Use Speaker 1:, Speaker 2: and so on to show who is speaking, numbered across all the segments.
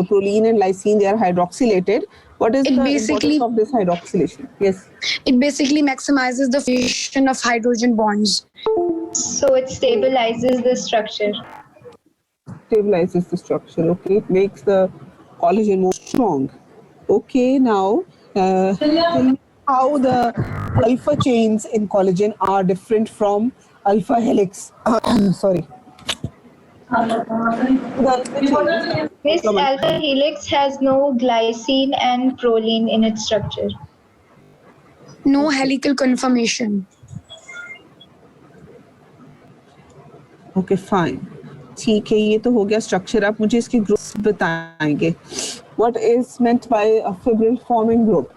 Speaker 1: proline and lysine, they are hydroxylated. What is
Speaker 2: It
Speaker 1: the
Speaker 2: basically-
Speaker 1: importance of this hydroxylation? Yes.
Speaker 2: It basically maximizes the fusion of hydrogen bonds.
Speaker 3: So it stabilizes the structure.
Speaker 1: Stabilizes the structure. Okay, it makes the collagen more strong. Okay, now tell me how the alpha chains in collagen are different from alpha helix. Sorry. The alpha chains.
Speaker 3: This alpha helix has no glycine and proline in its structure.
Speaker 2: No helical conformation.
Speaker 1: Okay fine, ठीक है, ये तो हो गया structure. आप मुझे इसकी groups बताएंगे. What is meant by a fibril forming group?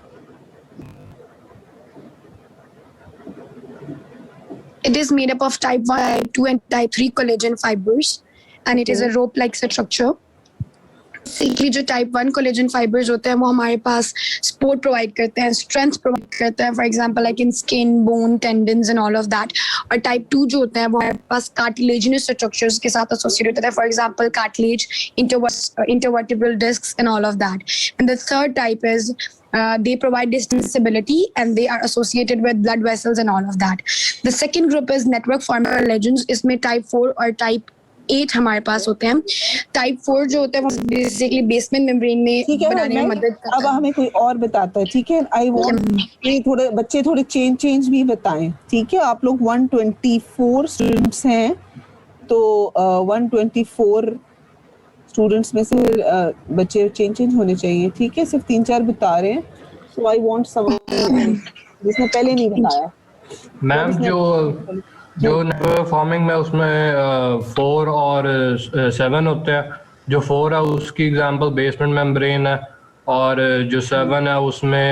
Speaker 2: It is made up of type 1, type 2 and type 3 collagen fibers, and it is a rope-like structure. Basically जो टाइप 1 कोलेजन फाइबर्स होते हैं वो हमारे पास support provide करते हैं, strength provide करते हैं, for example like in skin, bone, tendons and all of that. और टाइप 2 जो होते हैं वो हमारे पास कार्टिलेजिनस स्ट्रक्चर्स के साथ एसोसिएटेड होते हैं, for example cartilage, intervertebral discs and all of that. And the third type is they provide distance stability and they are associated with blood vessels and all of that. The second group is network forming collagens. इसमें type 4 और type 8 हमारे पास होते हैं. Type 4 जो होते हैं वो basically basement membrane में बनाने में मदद करता है.
Speaker 1: अब हमें कोई और बताता है, ठीक है. आई वांट थोड़े बच्चे थोड़े चेंज भी बताएं, ठीक है. आप लोग 124 स्टूडेंट्स हैं, तो 124 स्टूडेंट्स में से बच्चे चेंज होने चाहिए, ठीक है. सिर्फ 3-4 बता रहे हैं, सो आई वांट समवन जिसने पहले नहीं बताया.
Speaker 4: मैम जो नेटवर्क फॉर्मिंग में उसमें 4 और 7 होते हैं. जो 4 है उसकी एग्जांपल बेसमेंट मेम्ब्रेन है, और जो 7 है उसमें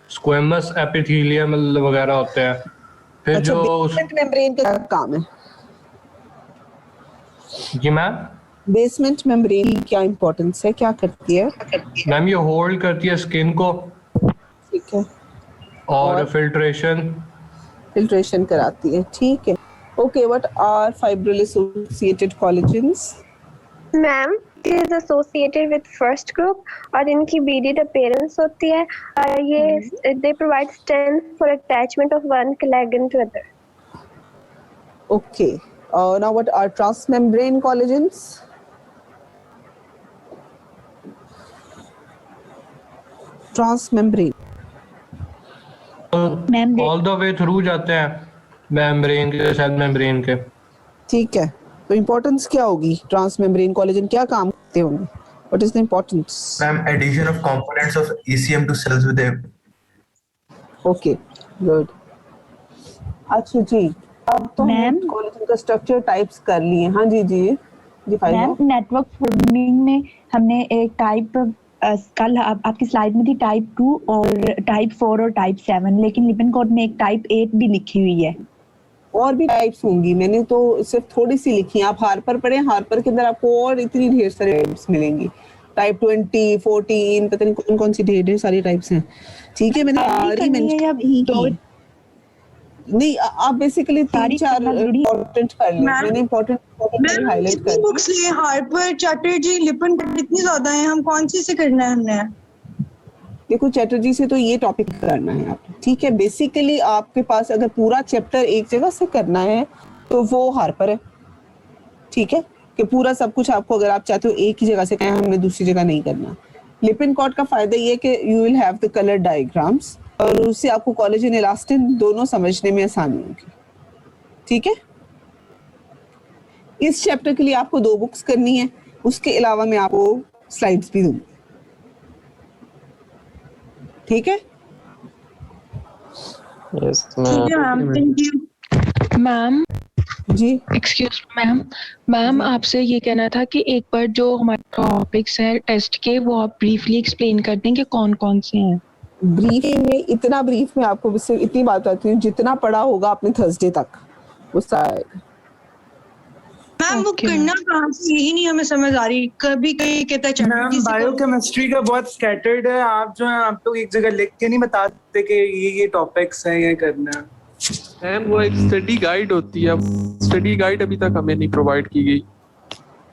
Speaker 4: स्क्वेमस एपिथेलियम वगैरह होते हैं. फिर
Speaker 1: अच्छा,
Speaker 4: जो
Speaker 1: बेसमेंट मेम्ब्रेन का काम है.
Speaker 4: जी मैम,
Speaker 1: बेसमेंट मेम्ब्रेन की क्या इंपॉर्टेंस है, क्या करती है?
Speaker 4: मैम ये होल्ड करती है स्किन को,
Speaker 1: ठीक है,
Speaker 4: और
Speaker 1: फिल्ट्रेशन कराती है, ठीक है. Okay, what are fibril associated collagens?
Speaker 5: Ma'am, it is associated with first group और इनकी beaded appearance होती है. ये they provide strength for attachment of one collagen to other.
Speaker 1: Okay. Now what are transmembrane collagens? Transmembrane.
Speaker 4: All the way through जाते हैं membrane के, cell membrane के.
Speaker 1: ठीक है, तो इंपॉर्टेंस क्या होगी? ट्रांसमेम्ब्रेन कोलेजन क्या काम करते होंगे? What is the importance?
Speaker 6: Ma'am, addition of components of ECM to cells with
Speaker 1: okay, good. अच्छा जी, अब तो मैम कोलेजन का स्ट्रक्चर टाइप्स कर लिए. हाँ जी जी जी.
Speaker 7: मैम, नेटवर्क फॉर्मिंग में हमने एक टाइप कल आपकी स्लाइड में थी टाइप 2 और टाइप 4 और टाइप 7, लेकिन लिपिनकोड में एक टाइप 8 भी लिखी हुई है.
Speaker 1: और भी टाइप्स होंगी, मैंने तो सिर्फ थोड़ी सी लिखी है. आप हार्पर पढ़ें, हार्पर के अंदर आपको और इतनी ढेर सारी टाइप्स मिलेंगी. टाइप 20, 14, पता नहीं कौन सी ढेर सारी टाइप्स हैं, ठीक है. मैंने सारी मेंशन की नहीं. आप बेसिकली 3-4 इंपॉर्टेंट कर लें. मैंने इंपॉर्टेंट हाईलाइट कर
Speaker 8: बुक्स लिए. हार्पर, चैटर्जी, लिपन इतनी ज्यादा हैं, हम कौन सी से करना है हमने?
Speaker 1: देखो, चैटर्जी से तो ये टॉपिक करना है आप, ठीक है. बेसिकली आपके पास अगर पूरा चैप्टर एक जगह से करना है तो वो हार्पर है, ठीक है. कि पूरा सब कुछ आपको अगर आप चाहते हो एक ही जगह से कहें, हमने दूसरी जगह नहीं करना. लिपिनकोड का फायदा ये है कि you will have the colour diagrams, और उससे आपको कोलेजन, इलास्टिन दोनों समझने में आसानी होगी, ठीक है. इस चैप्टर के लिए आपको 2 बुक्स करनी है, उसके अलावा मैं आपको स्लाइड्स भी दूंगी, ठीक है.
Speaker 9: Yes ma'am,
Speaker 8: thank you
Speaker 10: ma'am.
Speaker 1: जी
Speaker 10: एक्सक्यूज मैम, आपसे ये कहना था कि एक बार जो हमारे टॉपिक्स हैं टेस्ट के, वो आप ब्रीफली एक्सप्लेन कर दें कि कौन कौन से हैं.
Speaker 1: ब्रीफिंग में इतना ब्रीफ में आपको सिर्फ इतनी बात बताती हूँ, जितना पढ़ा होगा आपने थर्सडे तक वो सारा.
Speaker 8: मैम, वो करना कहाँ से, यही नहीं हमें समझ आ रही. कभी कहीं कहता है
Speaker 11: मैम, बायोकेमिस्ट्री का बहुत स्कैटर्ड है. आप जो है आप लोग एक जगह लिख के नहीं बताते कि ये टॉपिक्स हैं, ये करना है.
Speaker 9: मैम, वो एक स्टडी गाइड होती है, स्टडी गाइड अभी तक हमें नहीं प्रोवाइड की गई.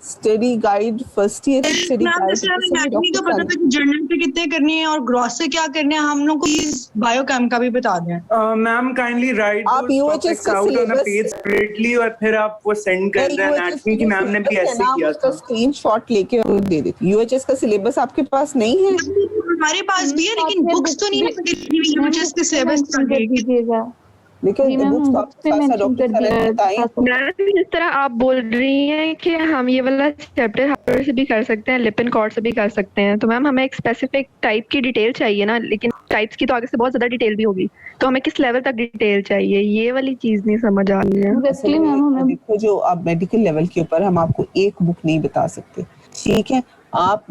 Speaker 1: स्टडी गाइड फर्स्ट ईयर की स्टडी
Speaker 8: मैम
Speaker 1: गाइड
Speaker 8: जैसे हमें एनाटॉमी का पता था कि जर्नल पे कितने करनी है और ग्रॉस से क्या करना है, हम लोग को प्लीज बायोकेम का भी बता दें।
Speaker 11: मैम काइंडली राइट
Speaker 1: आप UHS का
Speaker 11: out on a
Speaker 1: syllabus-
Speaker 11: page separately और फिर आप वो सेंड कर दें। एनाटॉमी की मैम ने भी ऐसे किया था।
Speaker 1: स्क्रीनशॉट लेके और दे देती। UHS का सिलेबस आपके पास नहीं है?
Speaker 8: हमारे पास भी है लेकिन बुक्स तो नहीं है यूएचएस के सिलेबस
Speaker 7: दीजिएगा।
Speaker 1: लेकिन बुक्स तो आपके पास है, डॉक्टर साहब ने बताई।
Speaker 9: मैम जिस तरह आप बोल रही हैं कि हम ये वाला चैप्टर हार्पर से भी कर सकते हैं, लिपिन कॉर्ड से भी कर सकते हैं, तो मैम हमें एक स्पेसिफिक टाइप की डिटेल चाहिए ना, लेकिन टाइप्स की तो आगे से बहुत ज्यादा डिटेल भी होगी, तो हमें किस लेवल तक डिटेल चाहिए, ये वाली चीज नहीं समझ आ रही है।
Speaker 1: एक्चुअली मैम हमें देखो, जो आप मेडिकल लेवल के ऊपर हम आपको एक बुक नहीं बता सकते, ठीक है? आप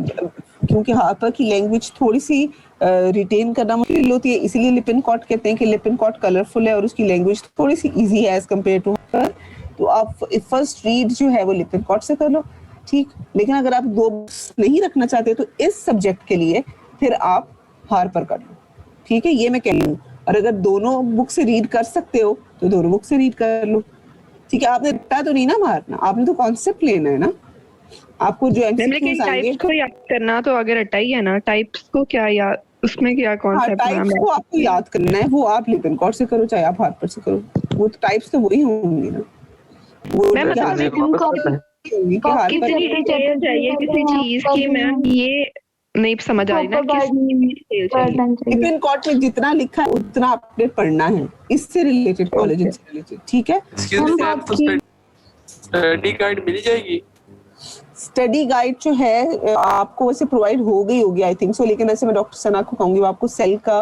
Speaker 1: क्योंकि हार्पर की लैंग्वेज थोड़ी सी रिटेन करना मुश्किल होती है, इसीलिए लिपिन कॉर्ड कहते हैं कि लिपिन कॉर्ड कलरफुल है और उसकी लैंग्वेज थोड़ी सी इजी है एज कम्पेयर टू हार्पर। तो आप फर्स्ट रीड जो है वो लिपिन कॉर्ड से कर लो, ठीक। लेकिन अगर आप 2 बुक्स नहीं रखना चाहते तो इस सब्जेक्ट के लिए फिर आप हार्पर कर लो, ठीक है? ये मैं कह रही हूँ। और अगर दोनों बुक से रीड कर सकते हो तो दोनों बुक से रीड कर लो, ठीक है? आपने रट्टा तो नहीं ना मारना, आपने तो कॉन्सेप्ट लेना है ना। आपको जो
Speaker 9: लेकिन टाइप्स को याद करना तो अगर रट्टा ही है ना, टाइप्स को क्या याद, उसमें क्या कॉन्सेप्ट है?
Speaker 1: टाइप्स को आपको याद करना है, वो आप लिपिन कॉर्ड से करो चाहे आप हार्पर से करो, वो तो टाइप्स तो वही होंगी ना। वो
Speaker 9: मैम
Speaker 1: क्या
Speaker 9: कितनी डिटेल चाहिए किसी चीज की, मैम ये नहीं समझ आ रही ना, कितनी डिटेल चाहिए?
Speaker 1: लिपिन कॉर्ड में जितना लिखा है उतना आपने पढ़ना है, इससे रिलेटेड, कॉलेज से रिलेटेड, ठीक है?
Speaker 12: स्टडी गाइड मिल जाएगी?
Speaker 1: स्टडी गाइड जो है आपको वैसे प्रोवाइड हो गई होगी आई थिंक सो, लेकिन ऐसे मैं डॉक्टर सना को कहूंगी वो आपको सेल का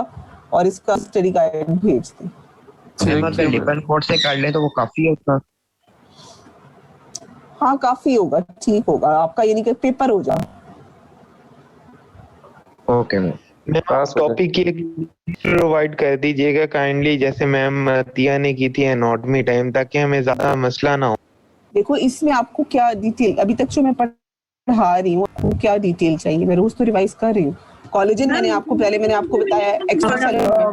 Speaker 1: और इसका स्टडी गाइड भेज दें।
Speaker 13: अगर लिपिन कॉर्ड से कर ले तो वो काफी होगा।
Speaker 1: हाँ काफी होगा, ठीक होगा आपका, यानी कि पेपर हो जाए।
Speaker 13: ओके मैम, टॉपिक की प्रोवाइड कर दीजिएगा काइंडली, जैसे मैम तिया ने की थी एनाटॉमी टाइम, ताकि हमें ज्यादा मसला ना हो।
Speaker 1: देखो इसमें आपको क्या डिटेल, अभी तक जो मैं पढ़ा रही हूँ आपको क्या डिटेल चाहिए, मैं रोज तो रिवाइज कर रही हूँ। कोलेजन मैंने आपको बताया extra.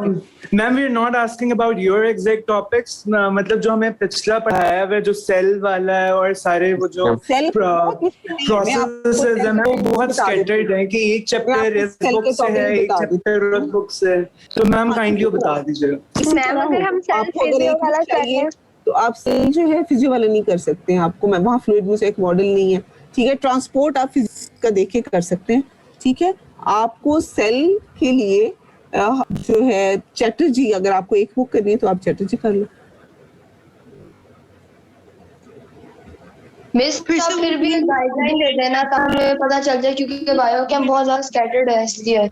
Speaker 11: Ma'am we are not asking about your exact topics, मतलब जो हमें पिछला पढ़ाया है जो सेल वाला है और सारे वो जो प्रोसेसेस है वो बहुत स्कैटर्ड है कि एक चैप्टर इस बुक से है, एक चैप्टर उस बुक से, तो मैम काइंडली बता दीजिएगा।
Speaker 5: मैम अगर हम सेल फिजियो वाला चाहिए
Speaker 1: तो आप सेल जो है फिजियो वाला नहीं कर सकते हैं, आपको मैं वहाँ फ्लूइड में से एक मॉडल नहीं है, ठीक है? ट्रांसपोर्ट आप फिजिक्स का देख के कर सकते हैं, ठीक है? आपको सेल के लिए जो है चैटर्जी, अगर आपको एक बुक करनी है तो आप चैटर्जी कर लो।
Speaker 3: मिस फिर भी गाइडलाइन दे देना ताकि हमें पता चल जाए, क्योंकि बायोकेम बहुत ज्यादा स्कैटर्ड है इसलिए।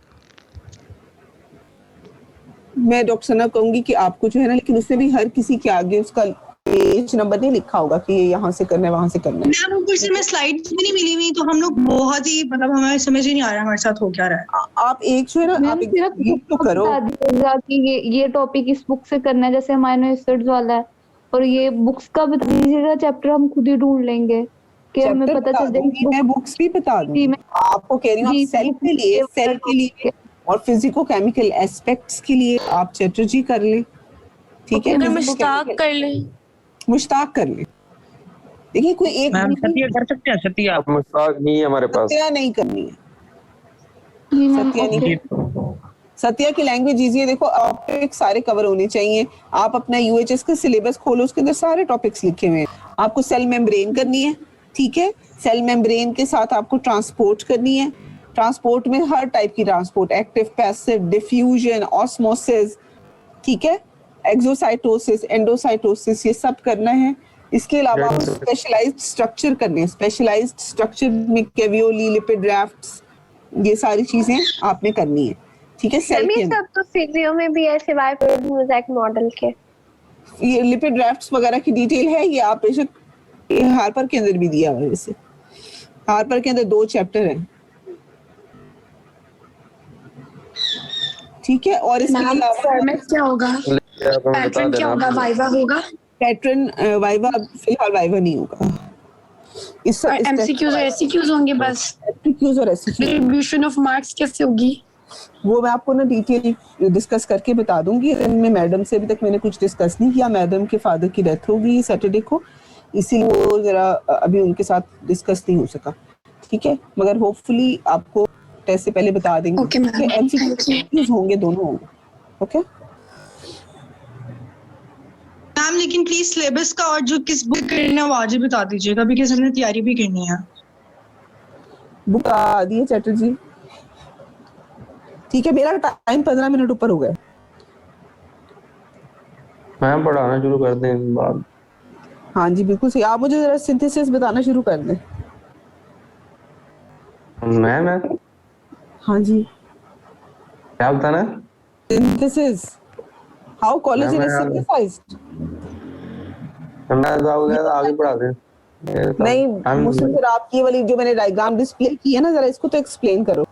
Speaker 1: मैं डॉक्टर सना कहूंगी कि आपको जो है ना, लेकिन उसमें भी हर किसी के आगे उसका पेज नंबर नहीं लिखा होगा कि ये यहाँ से करना है वहां से करना है।
Speaker 8: मैम ऊपर से हमें स्लाइड्स भी नहीं मिली हुई, तो हम लोग बहुत ही मतलब हमें समझ ही नहीं आ रहा हमारे साथ हो क्या रहा है।
Speaker 1: आप एक जो है ना, आप एक तो करो
Speaker 14: कि ये टॉपिक इस बुक से करना है, जैसे अमाइनो एसिड्स वाला है, और ये बुक्स का बता दीजिएगा, चैप्टर हम खुद ही ढूंढ लेंगे कि हमें पता चल जाएगा।
Speaker 1: मैं बुक्स भी बता दूंगी, आपको कह रही हूँ सेल के लिए और फिजिको केमिकल एस्पेक्ट्स के लिए आप चैटर्जी कर ले, ठीक है?
Speaker 15: मुश्ताक कर ले,
Speaker 1: मुश्ताक कर ले। देखिए कोई एक
Speaker 13: मैम सत्या कर सकते हैं, सत्या
Speaker 12: मुश्ताक नहीं है हमारे पास,
Speaker 1: सत्या नहीं करनी है, सत्या नहीं। सत्या की लैंग्वेज इजी है, देखो टॉपिक सारे कवर होने चाहिए। आप अपना यूएचएस का सिलेबस खोलो, उसके अंदर सारे टॉपिक्स लिखे हुए हैं। आपको सेल मेम्ब्रेन करनी है, ठीक है? सेल मेम्ब्रेन के साथ आपको ट्रांसपोर्ट करनी है। ट्रांसपोर्ट में हर टाइप की transport, active, passive, diffusion, osmosis, ठीक है? एक्सोसाइटोसिस, एंडोसाइटोसिस, ये सब करना है। इसके अलावा स्पेशलाइज्ड स्ट्रक्चर करने हैं। स्पेशलाइज्ड स्ट्रक्चर में केवियोली, लिपिड राफ्ट्स, ये सारी चीजें आपने करनी है, ठीक है? सेल के
Speaker 5: सब तो फिजियो में भी है सिवाय मोज़ेक मॉडल के।
Speaker 1: ये लिपिड राफ्ट्स वगैरह की डिटेल है, ये आप बेशक हार्पर के अंदर भी दिया हुआ है। वैसे हार्पर के अंदर 2 चैप्टर हैं, ठीक है? और इसके अलावा
Speaker 2: फॉर्मेट क्या होगा, पैटर्न क्या होगा, वाइवा होगा?
Speaker 1: पैटर्न वाइवा फिलहाल वाइवा नहीं होगा। इस
Speaker 2: एमसीक्यूज और एससीक्यूज होंगे बस।
Speaker 1: एमसीक्यूज और एससीक्यूज,
Speaker 2: डिस्ट्रीब्यूशन ऑफ मार्क्स कैसे होगी
Speaker 1: वो मैं आपको ना डिटेल डिस्कस करके बता दूंगी। इनमें मैडम से अभी तक मैंने कुछ डिस्कस नहीं किया, मैडम के फादर की डेथ होगी सैटरडे को, इसीलिए वो जरा अभी उनके साथ डिस्कस नहीं हो सका, ठीक है, मगर होपफुली आपको टेस्ट से पहले बता देंगे।
Speaker 2: Okay, ma'am.
Speaker 1: MCQs होंगे, दोनों होंगे। ओके
Speaker 8: मैम, लेकिन प्लीज सिलेबस का और जो किस बुक करना है वो आज ही बता दीजिएगा, बिकॉज हमने तैयारी भी करनी है।
Speaker 1: बुक आ दी है चैटर्जी, ठीक है। मेरा टाइम 15 मिनट ऊपर हो गया।
Speaker 12: मैम पढ़ाना शुरू कर दें इस बार।
Speaker 1: हाँ जी बिल्कुल सही। आप मुझे जरा सिंथेसिस बताना शुरू कर दें।
Speaker 12: मैम
Speaker 1: हाँ जी,
Speaker 12: क्या बताना?
Speaker 1: Synthesis, how collagen is synthesised.
Speaker 12: मैं तो आगे पढ़ा दें।
Speaker 1: नहीं, मुझसे फिर आप ये वाली जो मैंने डायग्राम डिस्प्ले की है ना, जरा इसको तो एक्सप्लेन करो।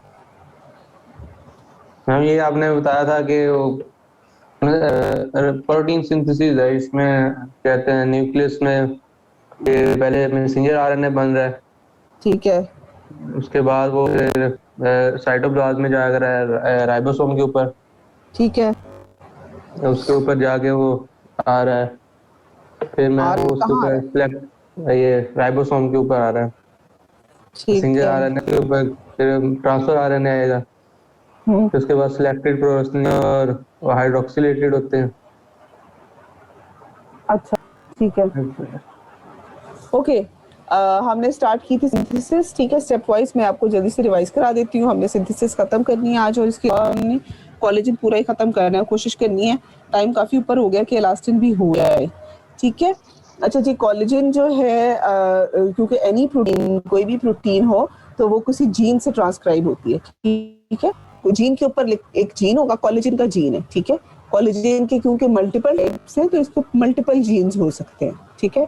Speaker 12: मैम ये आपने बताया था कि वो प्रोटीन सिंथेसिस है, इसमें कहते हैं न्यूक्लियस में पहले मैसेंजर आरएनए बन रहा है,
Speaker 1: ठीक है,
Speaker 12: उसके बाद वो साइटोप्लाज्म में जाकर राइबोसोम के ऊपर,
Speaker 1: ठीक है,
Speaker 12: उसके ऊपर जाके वो आ रहा है, फिर मैं वो उसके ऊपर ये राइबोसोम के ऊपर आ रहा है, मैसेंजर आरएनए के ऊपर फिर ट्रांसफर आरएनए आएगा, फिर उसके बाद सिलेक्टेड प्रोटीन और हाइड्रोक्सिलेटेड होते हैं।
Speaker 1: अच्छा ठीक है, ओके। हमने स्टार्ट की थी सिंथेसिस, ठीक है। स्टेप वाइज मैं आपको जल्दी से रिवाइज करा देती हूँ। हमने सिंथेसिस खत्म करनी है आज, और इसके बाद हमने कोलेजन पूरा ही खत्म करना है, कोशिश करनी है। टाइम काफी ऊपर हो गया कि इलास्टिन भी हो गया है, ठीक है। अच्छा जी, कोलेजन जो है क्योंकि एनी प्रोटीन, कोई भी प्रोटीन हो तो वो किसी जीन से ट्रांसक्राइब होती है, ठीक है। जीन के ऊपर एक जीन होगा, कोलेजन का जीन है, ठीक है। कोलेजन के क्योंकि मल्टीपल टाइप्स हैं तो इसको मल्टीपल जीन्स हो सकते हैं, ठीक है।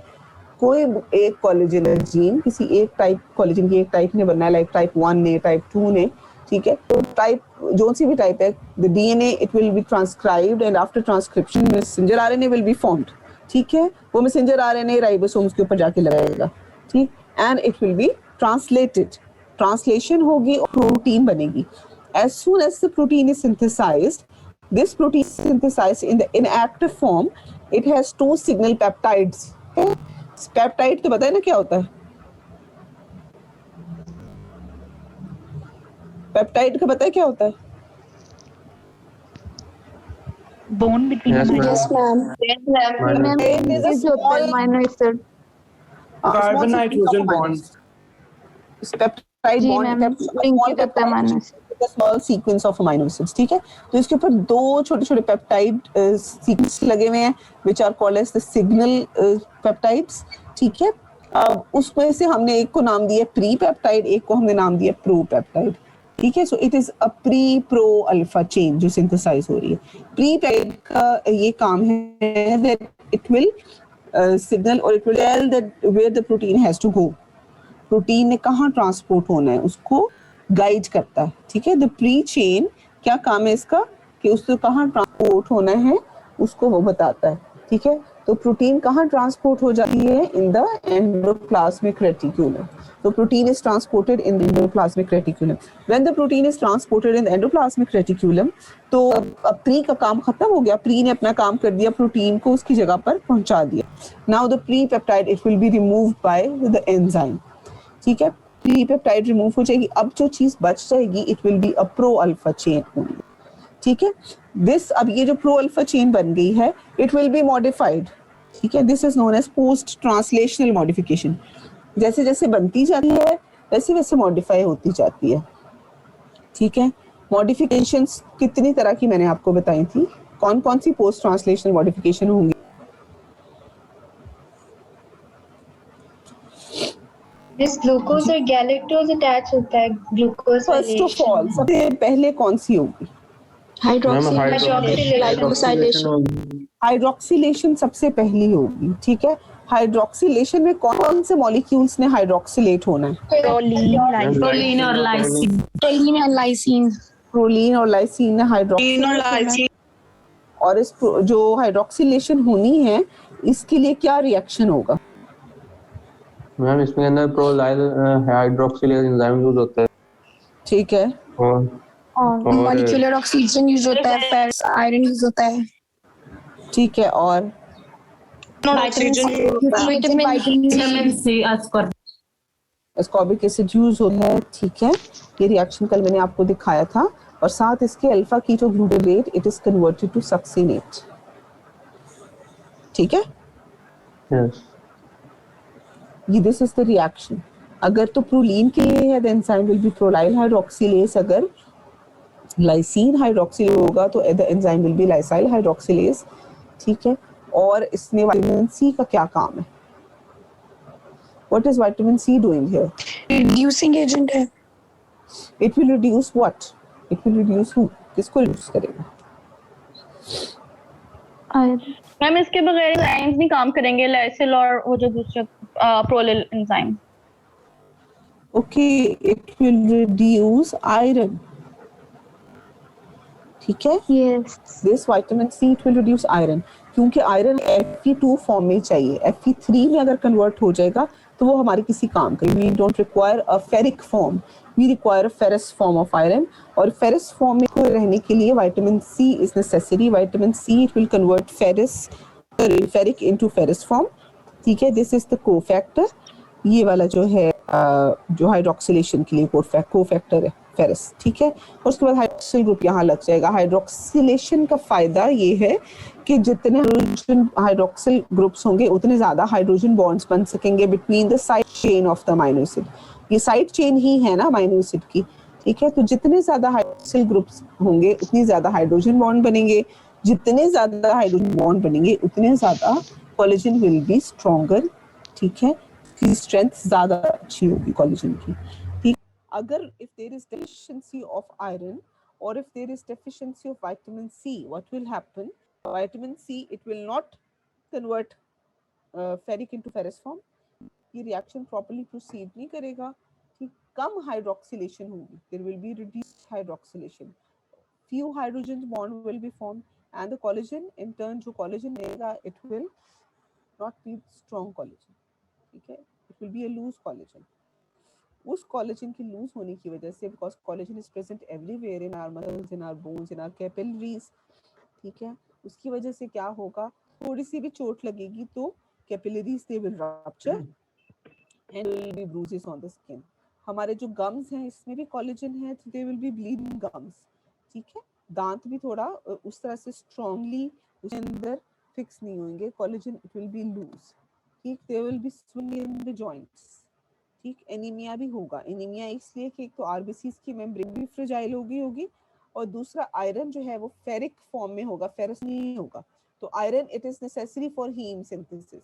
Speaker 1: कोई एक कोलेजन जीन किसी एक टाइप, कोलेजन की एक टाइप ने बनना है, लाइक टाइप 1 ने, टाइप 2 ने, ठीक है। तो टाइप जो सी भी टाइप है, the DNA it will B transcribed and after transcription messenger RNA will be formed, ठीक है। वो मैसेंजर आरएनए राइबोसोम्स के ऊपर जाके लगाएगा, ठीक, and it will B translated, translation होगी और प्रोटीन बनेगी। As soon as the protein is synthesized, this protein is synthesized in the inactive form. It has 2 signal peptides. Peptide तो पता है ना क्या होता है? Peptide का पता है क्या होता है?
Speaker 7: Bond between
Speaker 3: Yes, ma'am. Yes, ma'am.
Speaker 1: It is a small
Speaker 14: amino acid.
Speaker 11: Carbon nitrogen bond.
Speaker 1: Peptide bond kept small peptide. Small sequence of amino acids, ठीक है। तो इसके ऊपर 2 छोटे-छोटे पेप्टाइड सीक्वेंस लगे हुए हैं which are called as the signal peptides, ठीक है। अब उसमें से हमने एक को नाम दिया प्री पेप्टाइड, एक को हमने नाम दिया प्रो पेप्टाइड, ठीक है। So it is a pre pro alpha chain जो सिंथेसाइज हो रही है। प्री पेप्टाइड का ये काम है दैट इट विल सिग्नल और it will tell that where the protein has to go, protein ने कहाँ ट्रांसपोर्ट होना है उसको गाइड करता है, ठीक है। द प्री चेन क्या काम है इसका कि उसको कहाँ ट्रांसपोर्ट होना है उसको वो बताता है, ठीक है। तो प्रोटीन कहाँ ट्रांसपोर्ट हो जाती है? In the endoplasmic reticulum. तो protein is transported in the endoplasmic reticulum. When the protein is transported in the endoplasmic reticulum, तो अब प्री का काम खत्म हो गया, प्री ने अपना काम कर दिया, प्रोटीन को उसकी जगह पर पहुंचा दिया। Now the pre peptide it will be removed by the enzyme, ठीक है। प्री पेप्टाइड रिमूव हो जाएगी, अब जो चीज बच जाएगी it will be a pro alpha chain only, ठीक है। दिस, अब ये जो प्रो अल्फा चेन बन गई है इट विल बी मॉडिफाइड, ठीक है। This is known as post translational modification. जैसे जैसे बनती जाती है वैसे वैसे मॉडिफाई होती जाती है, ठीक है। मॉडिफिकेशंस कितनी तरह की मैंने आपको बताई थी, कौन कौन सी पोस्ट ट्रांसलेशनल मॉडिफिकेशन होंगी?
Speaker 3: This glucose और galactose attach होता है ग्लूकोज
Speaker 1: फर्स्ट ऑफ ऑल सबसे पहले कौन सी होगी? हाइड्रोक्सिलेशन सबसे पहली होगी, ठीक है। हाइड्रोक्सिलेशन में कौन से मॉलिक्यूल्स ने हाइड्रोक्सिलेट होना है?
Speaker 2: प्रोलीन और लाइसिन। प्रोलीन और लाइसिन।
Speaker 1: प्रोलीन और लाइसिन ने हाइड्रोक्सिलेट, और इस जो हाइड्रोक्सिलेशन होनी है इसके लिए क्या रिएक्शन होगा?
Speaker 12: मैम इसमें अंदर प्रोलाइल हाइड्रोक्सिलेज एंजाइम यूज होता है,
Speaker 1: ठीक है।
Speaker 2: और मॉलिक्यूलर ऑक्सीजन यूज होता है, फेरस आयरन यूज होता है,
Speaker 1: ठीक है। और एस्कॉर्बिक एसिड यूज होता है, ठीक है। ये रिएक्शन कल मैंने आपको दिखाया था, और साथ इसके alpha keto glutamate it is converted to succinate, ठीक है। ये दिस इज द रिएक्शन। अगर तो प्रोलीन के लिए है, the enzyme will be prolyl hydroxylase. अगर लाइसिन हाइड्रोक्सिल होगा तो the enzyme will be lysyl hydroxylase, ठीक है। और इसमें विटामिन सी का क्या काम है? What is vitamin C doing here?
Speaker 2: Reducing agent है।
Speaker 1: It will reduce what? It will reduce who? किसको reduce करेगा?
Speaker 15: मैम इसके बगैर एंजाइम्स नहीं काम करेंगे, लाइसिल और वो जो दूसरा प्रोलिल enzyme.
Speaker 1: Okay, it will reduce iron. ठीक है?
Speaker 14: Yes.
Speaker 1: This vitamin C it will reduce iron. क्योंकि आयरन Fe2 फॉर्म में चाहिए, Fe3 में अगर कन्वर्ट हो जाएगा तो वो हमारे किसी काम का। We don't require a ferric form, we require a ferrous form of iron. और ferrous form में को रहने के लिए vitamin C is necessary. Vitamin C it will convert ferric into ferrous form, ठीक है। This is the cofactor. ये वाला जो है जो हाइड्रोक्सिलेशन के लिए कोफैक्टर है फेरस, ठीक है। और उसके बाद हाइड्रोक्सिल ग्रुप यहाँ लग जाएगा। हाइड्रोक्सिलेशन का फायदा ये है कि जितने हाइड्रोक्सिल ग्रुप्स होंगे उतने ज्यादा हाइड्रोजन बॉन्ड्स बन सकेंगे between the side chain of the amino acid. ये साइड चेन ही है ना अमाइनो एसिड की, ठीक है। तो जितने ज्यादा हाइड्रोक्सिल ग्रुप्स होंगे उतनी ज्यादा हाइड्रोजन बॉन्ड बनेंगे, जितने ज्यादा हाइड्रोजन बॉन्ड बनेंगे उतने ज्यादा कोलेजन विल बी स्ट्रॉन्गर, ठीक है। की स्ट्रेंथ ज्यादा अच्छी होगी कोलेजन की, ठीक। अगर if there is deficiency of iron or if there is deficiency of vitamin C, what will happen? Vitamin C it will not convert ferric into ferrous form. ये reaction properly proceed नहीं करेगा, ठीक। कम hydroxylation होगी, there will be reduced hydroxylation. Few hydrogen bond will be formed and the collagen in turn जो collagen रहेगा it will not be strong collagen, ठीक है। It will be a loose collagen. उस collagen के loose होने की वजह से, because collagen is present everywhere in our muscles, in our bones, in our capillaries, ठीक है। उसकी वजह से क्या होगा, थोड़ी सी भी चोट लगेगी तो capillaries they will rupture and will be bruises on the skin. हमारे जो gums हैं इसमें भी collagen है तो they will be bleeding gums, ठीक है। दांत भी थोड़ा उस तरह से strongly उसके अंदर फिक्स नहीं होंगे, collagen it will be loose, ठीक। they will be swinging in the joints, ठीक। एनीमिया भी होगा। एनीमिया इसलिए कि एक तो आरबीसीज की मेम्ब्रेन भी फ्रेजाइल होगी और दूसरा आयरन जो है वो फेरिक फॉर्म में होगा, फेरस नहीं होगा। तो iron it is necessary for haem synthesis,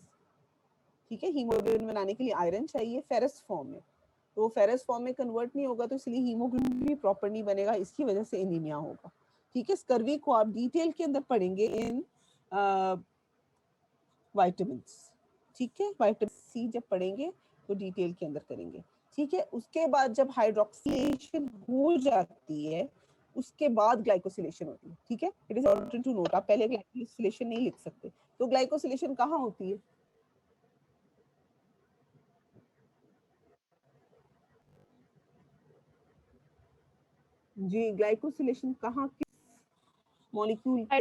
Speaker 1: ठीक है। हीमोग्लोबिन बनाने के लिए आयरन चाहिए फेरस फॉर्म में, तो वो फेरस फॉर्म में कन्वर्ट नहीं होगा तो इसलिए हीमोग्लोबिन भी प्रॉपर नहीं बनेगा, इसकी वजह से एनीमिया होगा, ठीक है। स्कर्वी को आप डिटेल के अंदर पढ़ेंगे इन विटामिन्स, ठीक है। विटामिन सी जब पढ़ेंगे तो डिटेल के अंदर करेंगे, ठीक है। उसके बाद जब हाइड्रोक्सिलेशन हो जाती है उसके बाद ग्लाइकोसिलेशन होती है, ठीक है। It is important to note, आप पहले ग्लाइकोसिलेशन नहीं लिख सकते। तो ग्लाइकोसिलेशन कहाँ होती है? जी, ग्लाइकोसिलेशन कहाँ, किस मॉलिक्यूल पे?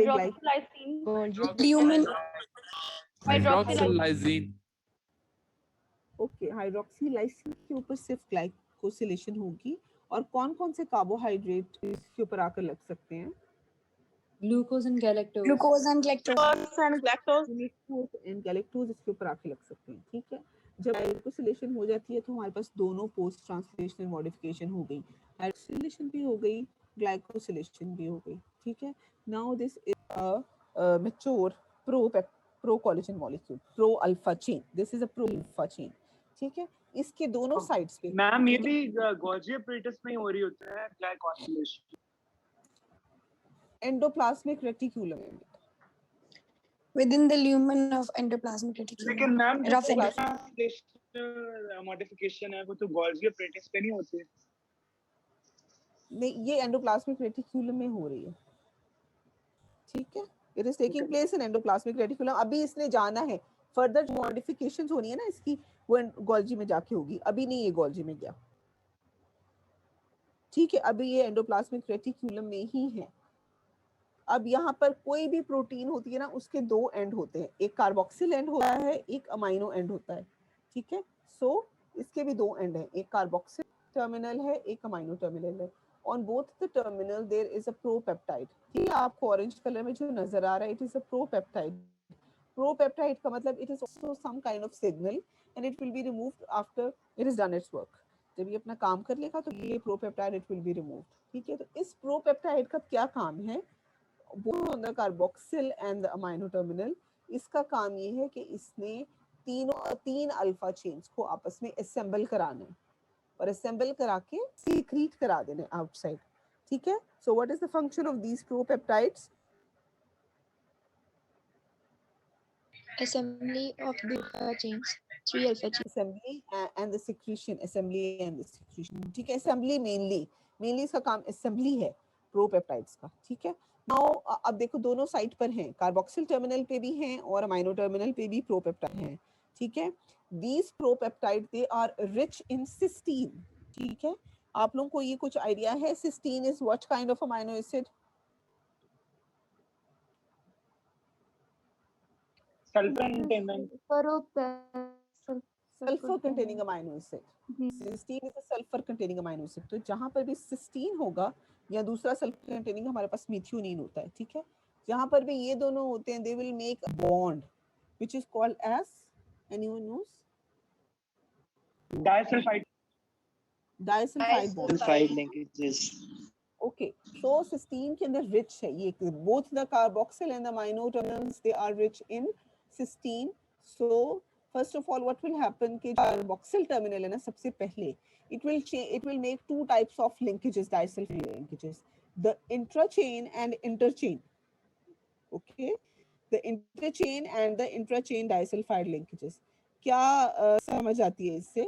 Speaker 16: हाइड्रोक्सिलाइसिन।
Speaker 1: ओके, हाइड्रोक्सिलाइसिन के ऊपर सिर्फ ग्लाइकोसिलेशन होगी। और कौन कौन से कार्बोहाइड्रेट इसके ऊपर आकर लग सकते हैं?
Speaker 17: Glucose and galactose.
Speaker 2: Glucose and galactose
Speaker 1: इसके ऊपर आके लग सकते हैं, ठीक है। जब ग्लाइकोसिलेशन हो जाती है तो हमारे पास दोनों पोस्ट ट्रांसलेशनल मॉडिफिकेशन हो गई, हाइड्रोक्सिलेशन भी हो गई, ग्लाइकोसिलेशन भी हो गई, ठीक है। Now this is a mature pro collagen molecule, pro alpha chain. This is a pro alpha chain, ठीक है। इसके दोनों साइड्स पे
Speaker 11: मैम ये भी गोल्जी एपरेटस में ही हो रही होती है ग्लाइकोसिलेशन,
Speaker 1: एंडोप्लाज्मिक रेटिक्यूलम में,
Speaker 2: within the lumen of endoplasmic reticulum.
Speaker 11: लेकिन मैम
Speaker 2: Rough
Speaker 11: मॉडिफिकेशन है वो तो गोल्जी एपरेटस पे नहीं होती है।
Speaker 1: नहीं, ये एंडोप्लाज्मिक रेटिक्यूलम में हो रही है, ठीक है। It is taking place in endoplasmic reticulum. अभी इसने जाना है, फर्दर मॉडिफिकेशंस होनी है ना इसकी, वो गोल्जी में जाके होगी, अभी नहीं ये गोल्जी में गया, ठीक है। अभी ये एंडोप्लाज्मिक रेटिक्यूलम में ही है। अब यहाँ पर कोई भी प्रोटीन होती है ना, उसके दो एंड होते हैं, एक कार्बोक्सिल एंड होता है, एक अमाइनो एंड होता है, ठीक है। सो इसके भी दो एंड हैं, एक कार्बोक्सिल टर्मिनल है, एक अमाइनो टर्मिनल है। On both the terminal there is a propeptide. ठीक है, आपको ऑरेंज कलर में जो नजर आ रहा है, इट इज अ प्रोपेप्टाइड। प्रोपेप्टाइड का मतलब it is also some kind of signal and it will be removed after it is done its work. जब ये अपना काम कर लेगा तो ये propeptide it will be removed. ठीक है, तो इस प्रोपेप्टाइड का क्या काम है, both on the carboxyl and the amino terminal, इसका काम ये है कि इसने तीन अल्फा चेन्स को आपस में असेंबल कराना है और असेंबल करा के सीक्रीट करा देना आउटसाइड। ठीक है, so what is the function of these propeptides?
Speaker 2: Assembly of the alpha chains, 3 alpha chains.
Speaker 1: Assembly and the secretion, assembly and the secretion। ठीक है, assembly mainly इसका काम assembly है प्रोपेप्टाइड्स का। ठीक है, नाउ अब देखो दोनों साइड पर हैं, कार्बोक्सिल टर्मिनल पे भी हैं और अमाइनो टर्मिनल पे भी प्रोपेप्टाइड हैं। ठीक है, these propeptide they are rich in cysteine. ठीक है, आप लोगों को ये कुछ आइडिया है cysteine is what kind of amino acid? Sulphur containing amino acid. Cysteine is a sulphur containing amino acid. तो जहां पर भी सिस्टीन होगा या दूसरा सल्फर कंटेनिंग हमारे पास मिथ्योनीन होता है। ठीक है, जहां पर भी ये दोनों होते हैं, they will make a bond which is called as, anyone knows?
Speaker 11: Disulphide
Speaker 1: bond
Speaker 16: linkages।
Speaker 1: Okay, so cysteine के अंदर रिच है ये, both the carboxyl and the amino terminals they are rich in cysteine. So first of all what will happen कि carboxyl terminal है ना, सबसे पहले it will make two types of linkages, disulfide linkages, the intrachain and interchain। okay, the interchain and the intrachain disulfide linkages। क्या समझ आती है इससे?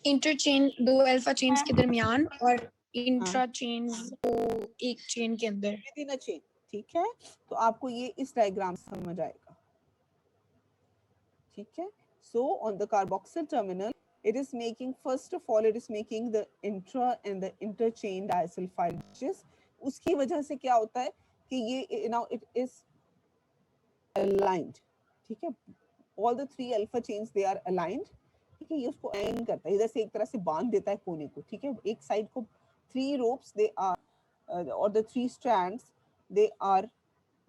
Speaker 2: इंटरचेन दो अल्फा चेन्स के दरमियान और इंट्रा चेन को एक चेन के अंदर।
Speaker 1: With in a chain. ठीक है, तो आपको ये इस डायग्राम से समझ आएगा। ठीक है, so on the carboxyl terminal it is making, first of all it is making the intra and the interchain disulfides। उसकी वजह से क्या होता है कि ये now it is aligned। ठीक है, all the three alpha chains they are aligned। ठीक है, ये उसको align करता है, इधर से एक तरह से बांध देता है कोने को। ठीक है, एक साइड को three ropes they are or the three strands they are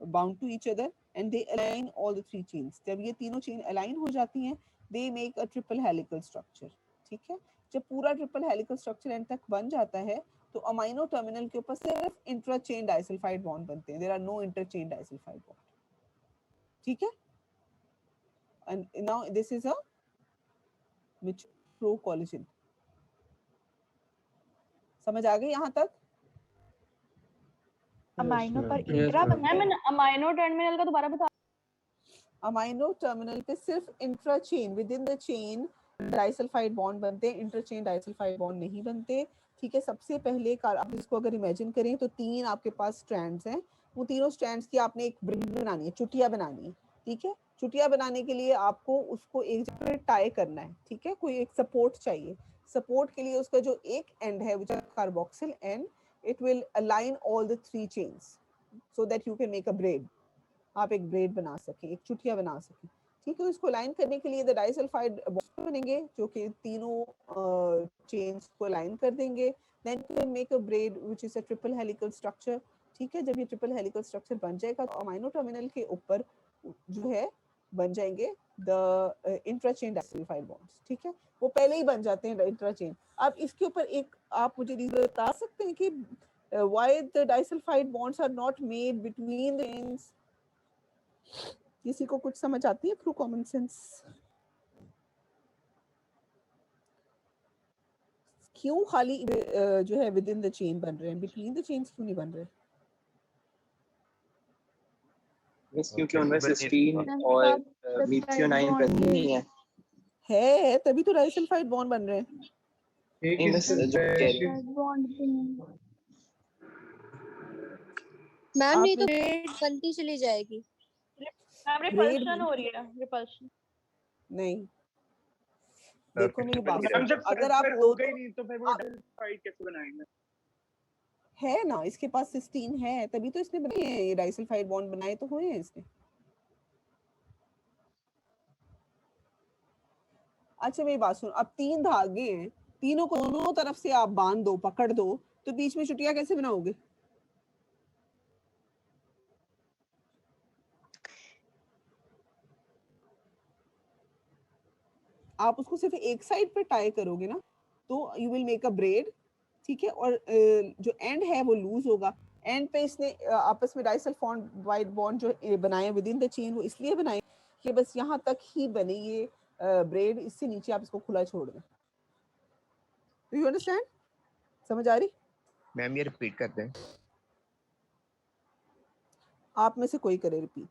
Speaker 1: bound to each other and they align all the three chains। जब ये तीनों चेन अलाइन हो जाती हैं they make a triple helical structure। ठीक है, जब पूरा ट्रिपल हेलिकल स्ट्रक्चर एंड तक बन जाता है तो अमाइनो टर्मिनल के ऊपर सिर्फ इंट्राचेन डाइसल्फाइड बॉन्ड बनते हैं, there are no interchain disulphide bond. ठीक है, and now this is a which pro collagen। समझ आ गई यहाँ तक?
Speaker 14: अमाइनो पर इंट्रा
Speaker 15: मैम अमाइनो टर्मिनल का दोबारा बता।
Speaker 1: अमाइनो टर्मिनल पे सिर्फ intrachain with in the chain disulphide bond बनते हैं, इंटरचेन डाइसल्फाइड बॉन्ड नहीं बनते। ठीक है, सबसे पहले आप इसको अगर इमेजिन करें तो तीन आपके पास स्ट्रैंड्स हैं, वो तीनों स्ट्रैंड्स की आपने एक ब्रिंग बनानी है, चुटिया बनानी है। ठीक है, चुटिया बनाने के लिए आपको उसको एक जगह टाई करना है। ठीक है, कोई एक सपोर्ट चाहिए। सपोर्ट के लिए उसका जो एक एंड है which is carboxyl and, it will align all the three chains so that you can make a braid। आप एक ब्रेड बना सकें, एक चुटिया बना सकें। ठीक है, इसको अलाइन करने के लिए डाइसल्फाइड बॉन्ड बनेंगे जो कि तीनों चेन्स को अलाइन कर देंगे। Then you can make a braid which is a triple helical structure. ठीक है, जब ये ट्रिपल हेलिकल स्ट्रक्चर बन जाएगा तो अमाइनो टर्मिनल के ऊपर जो है बन जाएंगे द इंट्राचेन डाइसल्फाइड बॉन्ड्स। ठीक है, वो पहले ही बन जाते हैं इंट्राचेन। अब इसके ऊपर एक आप मुझे बता सकते हैं कि why the disulphide bonds are not made between the chains? किसी को कुछ समझ आती है थ्रू कॉमन सेंस? क्यों खाली जो है विद इन द चेन बन रहे हैं, बिटवीन द चेन्स क्यों नहीं बन रहे?
Speaker 16: बस क्योंकि उनमें सिस्टीन और मीथियोनाइन प्रेजेंट नहीं
Speaker 1: है तभी तो डाइसल्फाइड बॉन्ड बन रहे हैं।
Speaker 17: मैम नहीं तो ब्रेड बनती चली जाएगी।
Speaker 15: रिपल्शन हो रही है, रिपल्शन
Speaker 1: नहीं। देखो मेरी बात,
Speaker 11: जब
Speaker 1: अगर आप दो
Speaker 11: गई नहीं तो फिर वो डाइसल्फाइड कैसे बनाएंगे?
Speaker 1: है ना, इसके पास सिस्टीन है, तभी तो इसने बनाए हैं, ये डाइसल्फाइड बॉन्ड बनाए तो हुए हैं इसने। अच्छा मेरी बात सुन, अब 3 धागे हैं, तीनों को दोनों तरफ से आप बांध दो, पकड़ दो, तो बीच में चुटिया कैसे बनाओगे? आप उसको सिर्फ एक साइड पे टाई करोगे ना, तो you will make a bread, ठीक है, और जो एंड है वो लूज होगा। एंड पे इसने आपस में डाइसल्फाइड बॉन्ड जो बनाए विद इन द चेन, वो इसलिए बनाए कि बस यहाँ तक ही बने ये ब्रेड, इससे नीचे आप इसको खुला छोड़ दें। Do you understand? समझ आ रही?
Speaker 18: मैम ये रिपीट कर दें।
Speaker 1: आप में से कोई करे रिपीट।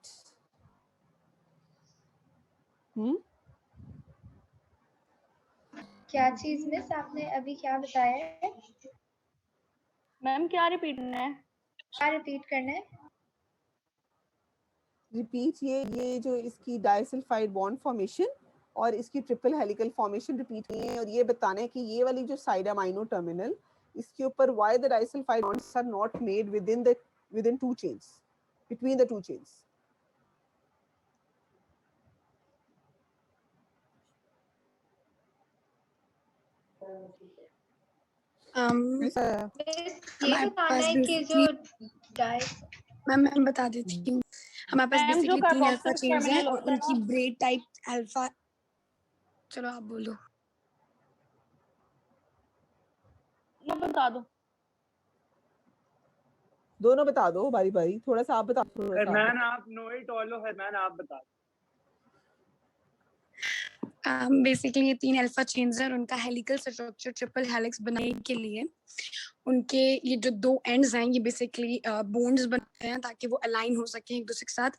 Speaker 3: क्या चीज मिस आपने अभी क्या बताया है?
Speaker 15: मैम क्या रिपीट करना है?
Speaker 3: क्या रिपीट करना है?
Speaker 1: रिपीट ये जो इसकी डाइसल्फाइड बॉन्ड फॉर्मेशन और इसकी ट्रिपल हेलिकल फॉर्मेशन रिपीट की है, और ये बताना है कि ये वाली जो साइड अमाइनो टर्मिनल, इसके ऊपर why the disulphide bonds are not made within two chains, between the two chains.
Speaker 3: ये बताना है कि जो
Speaker 2: मैं बता देती हूँ, हमारे पास
Speaker 15: मैम जो
Speaker 2: बेसिकली 3 अल्फा
Speaker 15: कार्बोक्सिल
Speaker 2: चेन्स हैं
Speaker 15: टर्मिनल
Speaker 2: और
Speaker 15: होता है
Speaker 2: उनकी
Speaker 15: ना,
Speaker 2: ब्रेड टाइप अल्फा। चलो आप बोलो।
Speaker 15: मैं बता दूं।
Speaker 1: दोनों बता दो बारी बारी, थोड़ा सा आप बता, थोड़ा सा
Speaker 11: हरमान आप नो इट ऑल, हरमान आप बता।
Speaker 2: बेसिकली ये 3 अल्फा चेन्स हैं और उनका हेलिकल स्ट्रक्चर ट्रिपल हेलिक्स बनाने के लिए उनके ये जो 2 एंड्स हैं ये बेसिकली बॉन्ड्स बनते हैं ताकि वो अलाइन हो सके एक दूसरे के साथ,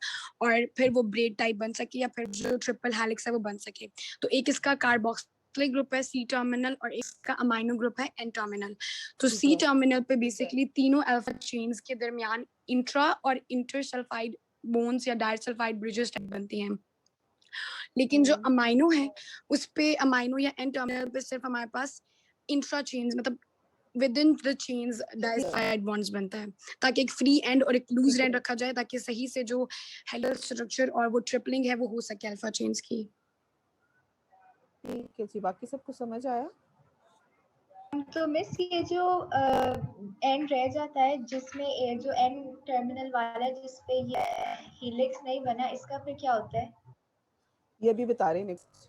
Speaker 2: और फिर वो ब्रेड टाइप बन सके या फिर जो ट्रिपल हेलिक्स है वो बन सके। तो एक इसका कार्बोक्सिलिक ग्रुप है सी टर्मिनल और इसका अमाइनो ग्रुप है एन टर्मिनल। तो सी टर्मिनल पे बेसिकली तीनों अल्फा चेन्स के दरमियान इंट्रा और इंटरसल्फाइड बोन्स या डाइसल्फाइड ब्रिजेस बनती हैं। लेकिन जो अमाइनो है उस पे अमाइनो या एन टर्मिनल पे सिर्फ हमारे पास इंट्रा चेन्स, मतलब with in the chains disulphide bonds बनता है, ताकि एक फ्री एंड और एक लूज एंड रखा जाए ताकि सही से जो हेलिकल स्ट्रक्चर और वो ट्रिपलिंग है वो हो सके अल्फा चेन्स की।
Speaker 1: ठीक है जी, बाकी सबको समझ आया?
Speaker 3: तो मिस ये जो एंड रह जाता है जिसमें जो एंड टर्मिनल वाला है जिसपे ये हेलिक्स नहीं बना, इसका फिर क्या होता है?
Speaker 1: ये भी बता रहे हैं नेक्स्ट।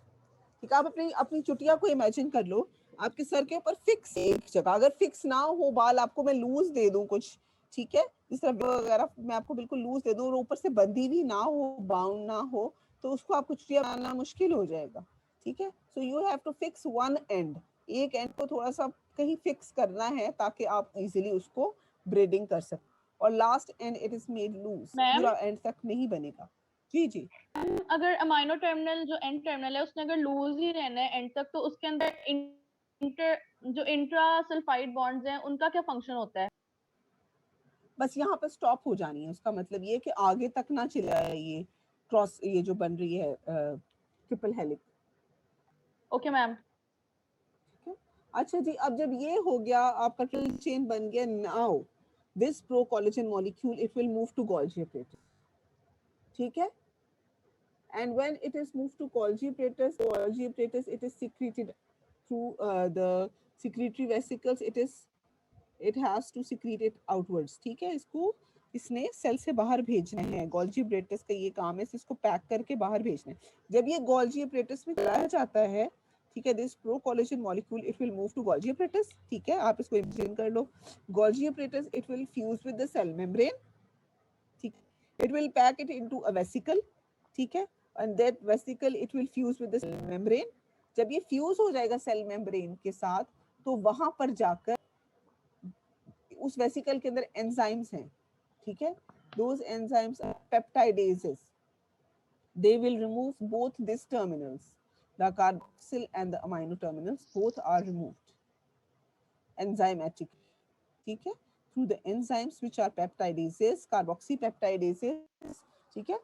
Speaker 1: ठीक है, आप अपनी चुटिया को इमेजिन कर लो, आपके सर के ऊपर फिक्स एक जगह, अगर फिक्स ना हो बाल, आपको मैं लूज दे दूं कुछ, ठीक है, जिस तरह वगैरह मैं आपको बिल्कुल लूज दे दूं और ऊपर से बंधी भी ना हो, बाउंड ना हो, तो उसको आपको चुटिया बनाना मुश्किल हो जाएगा। ठीक है, so you have to fix one end, एक एंड को थोड़ा सा कहीं फिक्स करना है ताकि आप इजीली उसको ब्रीडिंग कर सकें, और last end it is made loose, पूरा एंड तक नहीं बनेगा। जी जी,
Speaker 15: अगर अमाइनो टर्मिनल जो एंड टर्मिनल है उसने अगर लूज ही रहना है एंड तक, तो उसके अंदर जो इंट्रा सल्फाइड बॉन्ड्स हैं उनका क्या फंक्शन होता है?
Speaker 1: बस यहाँ पर स्टॉप हो जानी है, उसका मतलब ये कि आगे तक ना चला है ये क्रॉस, ये जो बन रही है ट्रिपल हेलिक्स।
Speaker 15: Okay ma'am.
Speaker 1: अच्छा जी, अब जब ये हो गया, आपका ट्रिपल चेन बन गया, now this pro collagen molecule it will move to Golgi apparatus, ठीक है, and when it is moved to Golgi apparatus it is secreted through the secretory vesicles, it has to secrete it outwards, ठीक है, इसको इसने cell से बाहर भेजना है, गोल्जी apparatus का ये काम है, इसको पैक करके बाहर भेजना है। जब ये गोल्जी apparatus में चला जाता है, ठीक है, this pro collagen molecule it will move to Golgi apparatus, ठीक है, आप इसको इमेजिन कर लो, Golgi apparatus it will fuse with the cell membrane, ठीक, it will pack it into a vesicle, ठीक है, and that vesicle it will fuse with the cell membrane। जब ये फ्यूज हो जाएगा सेल मेम्ब्रेन के साथ, तो वहां पर जाकर उस वेसिकल के अंदर एंजाइम्स हैं, ठीक है, those enzymes are peptidases, they will remove both these terminals, the carboxyl and the amino terminals both are removed enzymatically, ठीक है, through the enzymes which are peptidases, carboxypeptidases, ठीक है,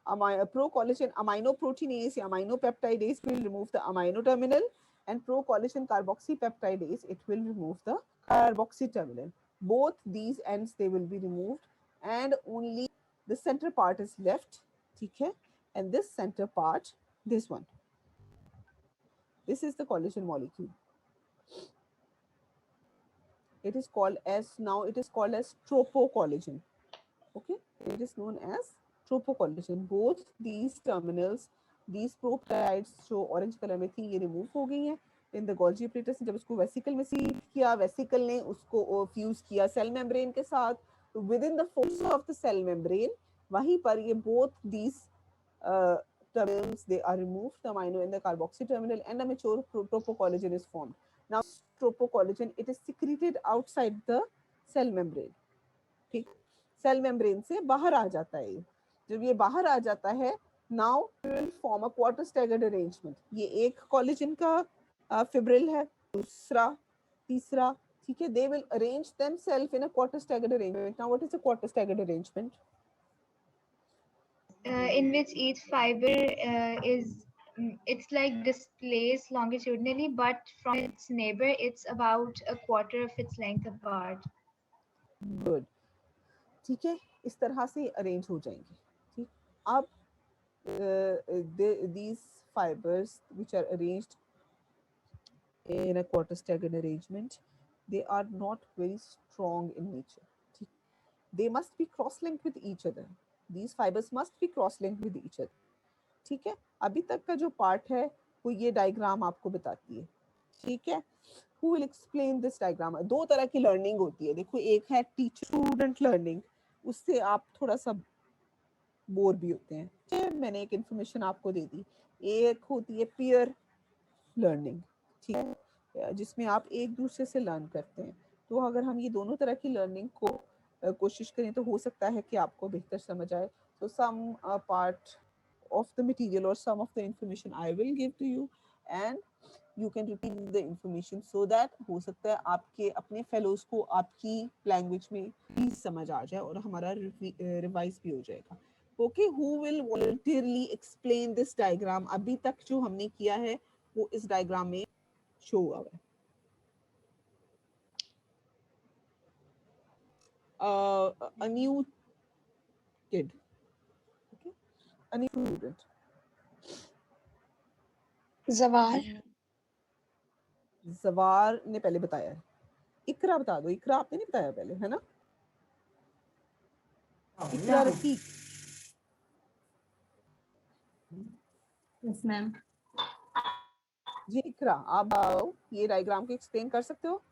Speaker 1: pro-collagen aminoproteinase या aminopeptidase will remove the amino terminal, and pro-collagen carboxypeptidase it will remove the carboxy terminal. both these ends they will be removed and only the center part is left. ठीक है? And this center part, this one, this is the collagen molecule. It is called as, now it is called as tropocollagen. Okay, it is known as tropocollagen. Both these terminals, these प्रोपटाइड्स जो orange colour में थी, ये remove हो गई हैं in the Golgi apparatus. जब उसको vesicle में सीव किया, वेसिकल ने उसको फ्यूज किया सेल मेम्ब्रेन के साथ, with in the force of the cell membrane, वहीं पर ये both these terminals they are removed, the amino and the carboxy terminal, and a mature tropocollagen is formed. Now tropocollagen, it is secreted outside the cell membrane. ठीक, cell membrane से बाहर आ जाता है. जब ये बाहर आ जाता है, now it will form a quarter staggered arrangement. ये एक कोलेजन का फिब्रिल है, दूसरा, तीसरा, ठीक है. They will arrange themselves in a quarter staggered arrangement. Now what is a quarter staggered arrangement?
Speaker 3: In which each fiber is it's like displaced longitudinally, but from its neighbor it's about a quarter of its length apart.
Speaker 1: Good. ठीक है, इस तरह से arrange हो जाएंगे. ठीक, अब these fibers which are arranged in a quarter staggered arrangement, they are not very strong in nature. ठीक, they must be cross-linked with each other. These fibers must be cross-linked with each other. ठीक है, अभी तक का जो part है वो ये डायग्राम आपको बताती है. ठीक है, who will explain this diagram? दो तरह की लर्निंग होती है. देखो, एक है टीचर स्टूडेंट लर्निंग, उससे आप थोड़ा सा बोर भी होते हैं. ठीक है, मैंने एक इन्फॉर्मेशन आपको दे दी. एक होती है पीयर लर्निंग, ठीक है, जिसमें आप एक दूसरे से लर्न करते हैं. तो अगर हम ये दोनों तरह की लर्निंग को कोशिश करें तो हो सकता है कि आपको बेहतर समझ आए. So some part of the material or some of the information I will give to you and you can repeat the information so that हो सकता है आपके अपने फेलोज को आपकी लैंग्वेज में भी समझ आ जाए और हमारा रिवाइज भी हो जाएगा. Okay, who will voluntarily explain this diagram? अभी तक जो हमने किया है वो इस डायग्राम में शो हुआ है. A new kid, okay, a new student. जवार ने पहले बताया है. इकरा बता दो. इकरा आपने नहीं बताया पहले, है ना? इकरा रफीक.
Speaker 19: Yes ma'am.
Speaker 1: जी इकरा, आप आओ, ये डायग्राम को एक्सप्लेन कर सकते हो?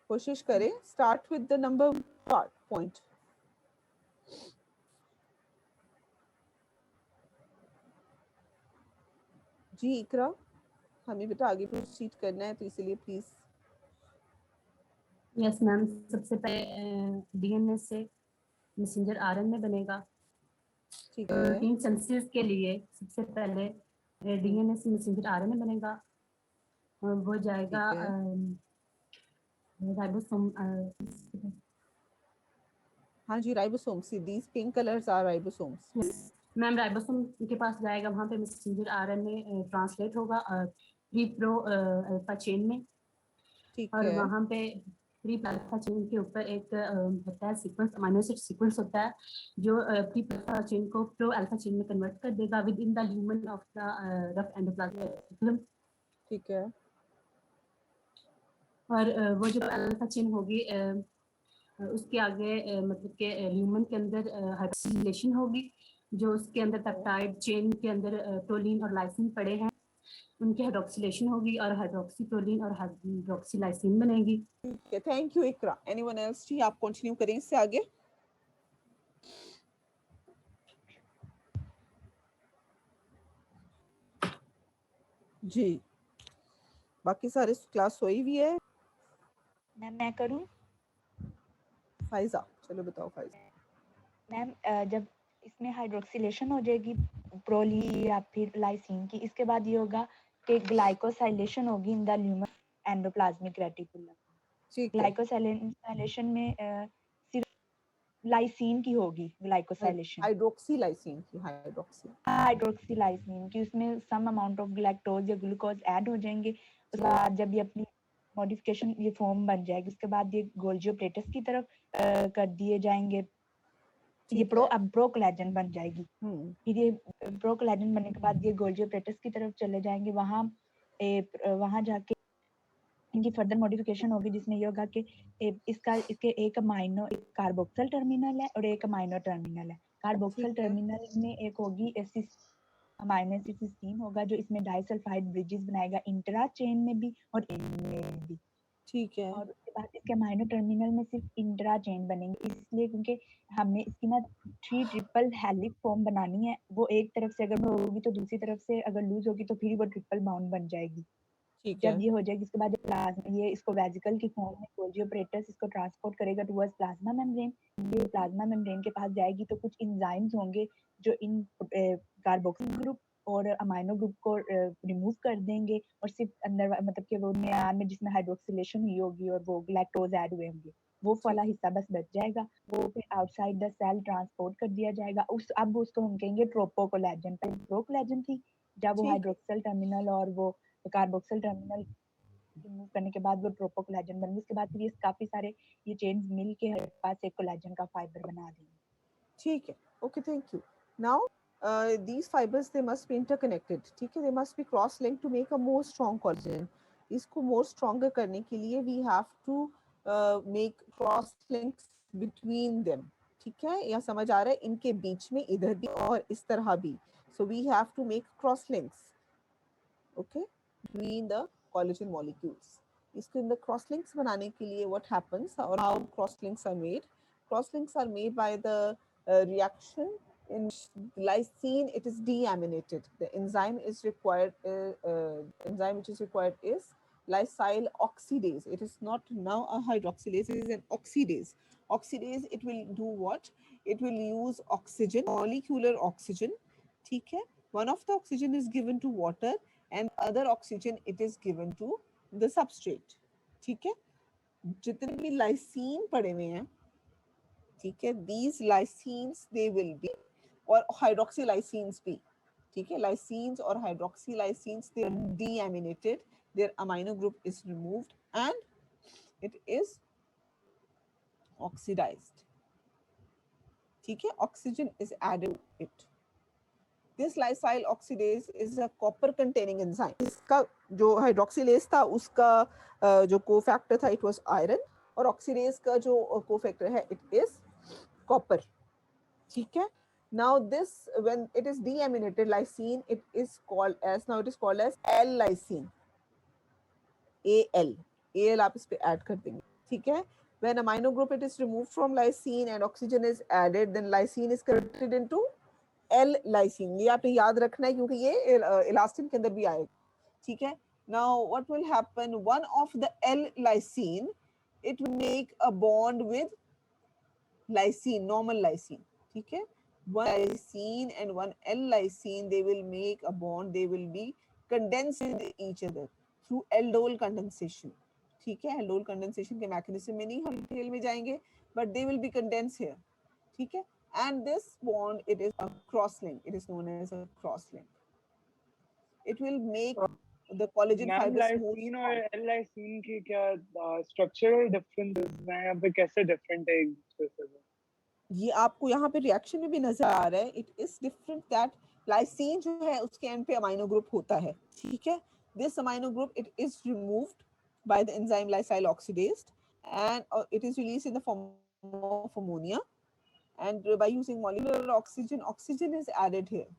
Speaker 1: कोशिश करें. Start with the number point. जी इकरा, हमें बेटा आगे प्रोसीड करना है तो इसलिए प्लीज.
Speaker 19: Yes ma'am. सबसे पहले डीएनए से मैसेंजर आरएनए बनेगा.
Speaker 1: ठीक है.
Speaker 19: प्रोटीन सिंथेसिस के लिए सबसे पहले डीएनए से मैसेंजर आरएनए बनेगा और वो जाएगा राइबोसोम.
Speaker 1: हाँ जी, ribosome. See these pink colours are ribosomes.
Speaker 19: Ma'am, ribosome के पास जाएगा, वहाँ पे मैसेंजर आरएनए ट्रांसलेट होगा प्री प्रो अल्फा चेन में.
Speaker 1: ठीक
Speaker 19: और
Speaker 1: है.
Speaker 19: वहाँ पे प्री अल्फा चेन के ऊपर एक होता है सीक्वेंस, अमीनो एसिड सीक्वेंस होता है जो प्री अल्फा चेन को प्रो अल्फा चेन में कन्वर्ट कर देगा with in the lumen of the rough endoplasm.
Speaker 1: ठीक है.
Speaker 19: और वो जो अल्फा चेन होगी उसके आगे मतलब के ल्यूमेन के अंदर हाइड्रोक्सिलेशन होगी, जो उसके अंदर पेप्टाइड चेन के अंदर प्रोलीन और लाइसिन पड़े हैं, उनकी हाइड्रोक्सिलेशन होगी और हाइड्रोक्सी प्रोलीन और हाइड्रोक्सी लाइसिन बनेगी.
Speaker 1: ठीक है, thank you Iqra. Anyone else? जी आप कंटिन्यू करें इससे आगे. जी बाकी सारे क्लास सोई हुई है.
Speaker 7: मैं करूं?
Speaker 1: फाइजा, चलो बताओ फाइजा.
Speaker 7: मैम, जब इसमें हाइड्रोक्सिलेशन हो जाएगी प्रोली या फिर लाइसिन की, इसके बाद ये होगा कि ग्लाइकोसाइलेशन होगी in the lumen endoplasmic reticulum. Glycosylation में लाइसीन की होगी ग्लाइकोसाइलेशन,
Speaker 1: हाइड्रोक्सीलाइसिन की,
Speaker 7: हाइड्रोक्सीलाइसिन की, उसमें सम अमाउंट ऑफ लैक्टोज या ग्लूकोज ऐड हो जाएंगे। उसके बाद जब ये अपनी मॉडिफिकेशन, ये फॉर्म बन जाएगी, उसके बाद ये गोल्जी ऑपरेटस की तरफ कर दिए जाएंगे, ये प्रोकोलेजन बन जाएगी। फिर ये प्रोकोलेजन बनने के बाद ये गोल्जी ऑपरेटस की तरफ चले जाएंगे, वहां जाके इनकी फर्दर मॉडिफिकेशन होगी, जिसमें ये होगा कि इसके एक अमाइनो कार्बोक्सिल टर्मिनल है और एक अमाइनो टर्मिनल है। कार्बोक्सिल टर्मिनल में एक होगी अमाइनो एसिड सिस्टीन होगा, जो इसमें डाइसल्फाइड ब्रिजेस बनाएगा इंट्रा चेन में भी और इन में भी।
Speaker 1: ठीक है।
Speaker 7: और उसके बाद इसके अमाइनो टर्मिनल में सिर्फ इंट्रा चेन बनेंगे, इसलिए क्योंकि हमने इसकी ना 3 ट्रिपल हेलिक्स फॉर्म बनानी है। वो एक तरफ से अगर होगी तो दूसरी तरफ से अगर लूज होगी तो फिर वो ट्रिपल बाउंड बन जाएगी। जब ये हो जाएगी, इसके बाद प्लाज्मा, ये इसको वेसिकल की फॉर्म में गोल्जी ऑपरेटस इसको ट्रांसपोर्ट करेगा टुवर्ड्स प्लाज्मा मेम्ब्रेन। ये प्लाज्मा मेम्ब्रेन के पास जाएगी तो कुछ एंजाइम्स होंगे जो इन कार्बोक्सिल ग्रुप और अमाइनो ग्रुप को रिमूव कर देंगे, और सिर्फ अंदर मतलब कि वो नियान में जिसमें हाइड्रोक्सिलेशन हुई होगी और वो लैक्टोज ऐड हुए होंगे, वो वाला हिस्सा बस बच जाएगा। वो फिर आउटसाइड द सेल ट्रांसपोर्ट कर दिया जाएगा। अब उसको हम कहेंगे ट्रोपोकोलेजन। पहले प्रोकोलेजन थी, जब वो हाइड्रोक्सिल टर्मिनल और वो कार्बोक्सिल टर्मिनल रिमूव करने के बाद वो ट्रोपोकोलेजन बन गई। उसके बाद फिर ये काफी सारे ये चेन्स मिल के हमारे पास एक कोलेजन का फाइबर बना देंगे।
Speaker 1: ठीक है, okay, thank you. Now these fibers, they must be interconnected, ठीक है, they must be cross linked to make a more strong collagen. इसको more stronger करने के लिए we have to make cross links between them, ठीक है, यह समझ आ रहा है, इनके बीच में इधर भी और इस तरह भी, so we have to make cross links, okay, between the collagen molecules. इसके अंदर cross links बनाने के लिए what happens or how cross links are made? Cross links are made by the reaction in lysine. It is deaminated. The enzyme is required. Enzyme which is required is lysyl oxidase. It is not now a hydroxylase. It is an oxidase. Oxidase. It will do what? It will use oxygen, molecular oxygen. ठीक है. One of the oxygen is given to water, and other oxygen it is given to the substrate. ठीक है. जितने भी lysine पड़े हुए हैं, ठीक है, these lysines they will be, और hydroxylysines भी, ठीक है, lysines और hydroxylysines they are deaminated, their amino group is removed and it is oxidized, ठीक है, oxygen is added to it. This lysyl oxidase is a copper containing enzyme. इसका जो hydroxylase था उसका जो cofactor था it was iron, और oxidase का जो cofactor है it is copper, ठीक है. Now this, when it is deaminated lysine, it is called as, now it is called as L-lysine. Al आप इस पे ऐड कर देंगे, ठीक है. When amino group it is removed from lysine and oxygen is added, then lysine is converted into L-lysine. ये आपने याद रखना है क्योंकि ये elastin के अंदर भी आएगा, ठीक है. Now what will happen? One of the L-lysine, it will make a bond with lysine, normal lysine, ठीक है. One lysine and one L-lysine, they will make a bond, they will be condensed with each other through aldol condensation, ठीक है. aldol condensation के mechanism में नहीं हम detail में जाएंगे, but they will be condensed here, ठीक है. And this bond, it is a cross link, it is known as a cross link. It will make the collagen fibers more
Speaker 11: lysine और L-lysine की क्या structural differences हैं, यहाँ पे कैसे different है एक दूसरे से?
Speaker 1: ये आपको यहाँ पे रिएक्शन में भी नजर आ रहा है. It is different that lysine जो है उसके एंड पे अमाइनो ग्रुप होता है, ठीक है. This amino group it is removed by the enzyme lysyl oxidase and it is released in the form of ammonia, and by using molecular oxygen is added here,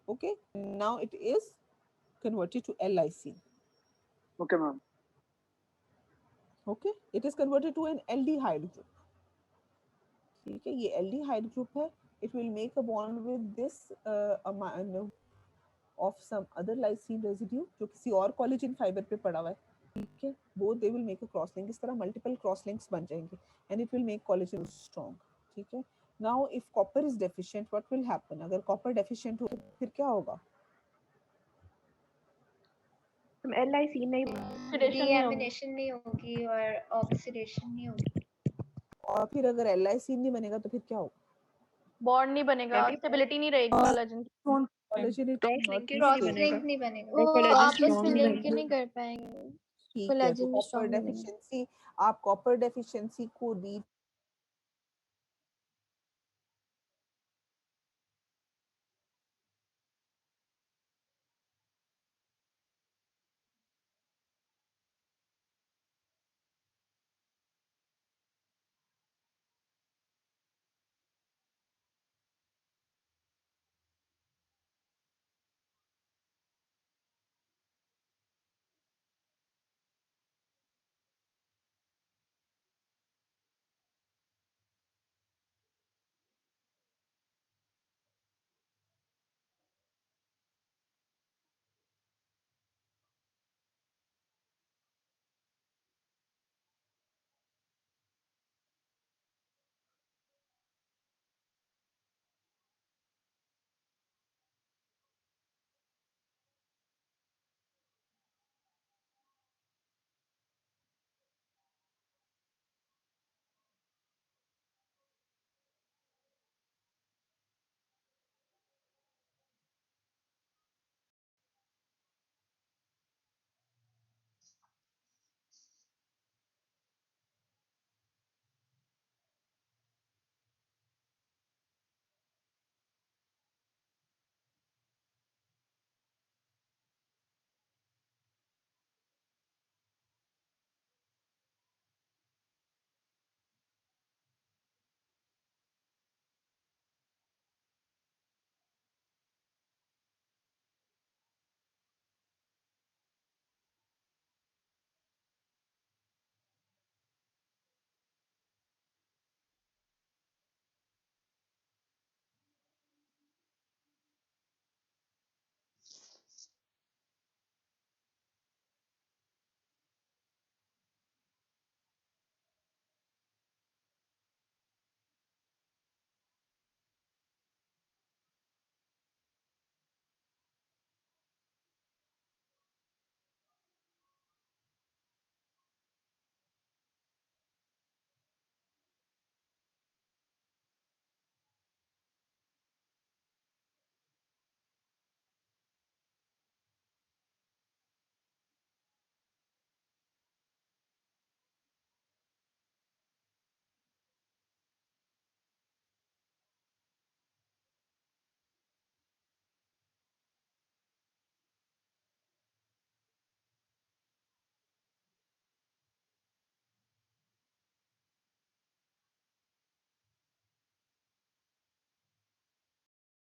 Speaker 1: okay. Now it is converted to L-lysine,
Speaker 11: okay ma'am,
Speaker 1: okay. It is converted to an aldehyde group, ठीक है. ये aldehyde group है. It will make a bond with this amino of some other lysine residue जो किसी और collagen fiber पे पड़ा हुआ है, ठीक है. Both they will make a cross link. इस तरह multiple cross links बन जाएंगे and it will make collagen strong, ठीक है. Now if copper is deficient, what will happen? अगर copper deficient हो तो फिर क्या होगा?
Speaker 5: L-lysine नहीं,
Speaker 3: deamination नहीं होगी और oxidation नहीं होगी.
Speaker 1: और फिर अगर LIC नहीं बनेगा तो फिर क्या होगा?
Speaker 15: बॉन्ड नहीं बनेगा, स्टेबिलिटी नहीं रहेगी कोलेजन की।
Speaker 1: कोलेजन
Speaker 3: क्रॉस लिंक नहीं बनेगा, वो आपस में लिंक नहीं कर पाएंगे,
Speaker 1: ठीक है, तो
Speaker 3: कोलेजन
Speaker 1: कॉपर
Speaker 3: स्ट्रॉन्ग बनेंगे।
Speaker 1: डेफिशिएंसी, आप कॉपर डेफिशिएंसी को रीच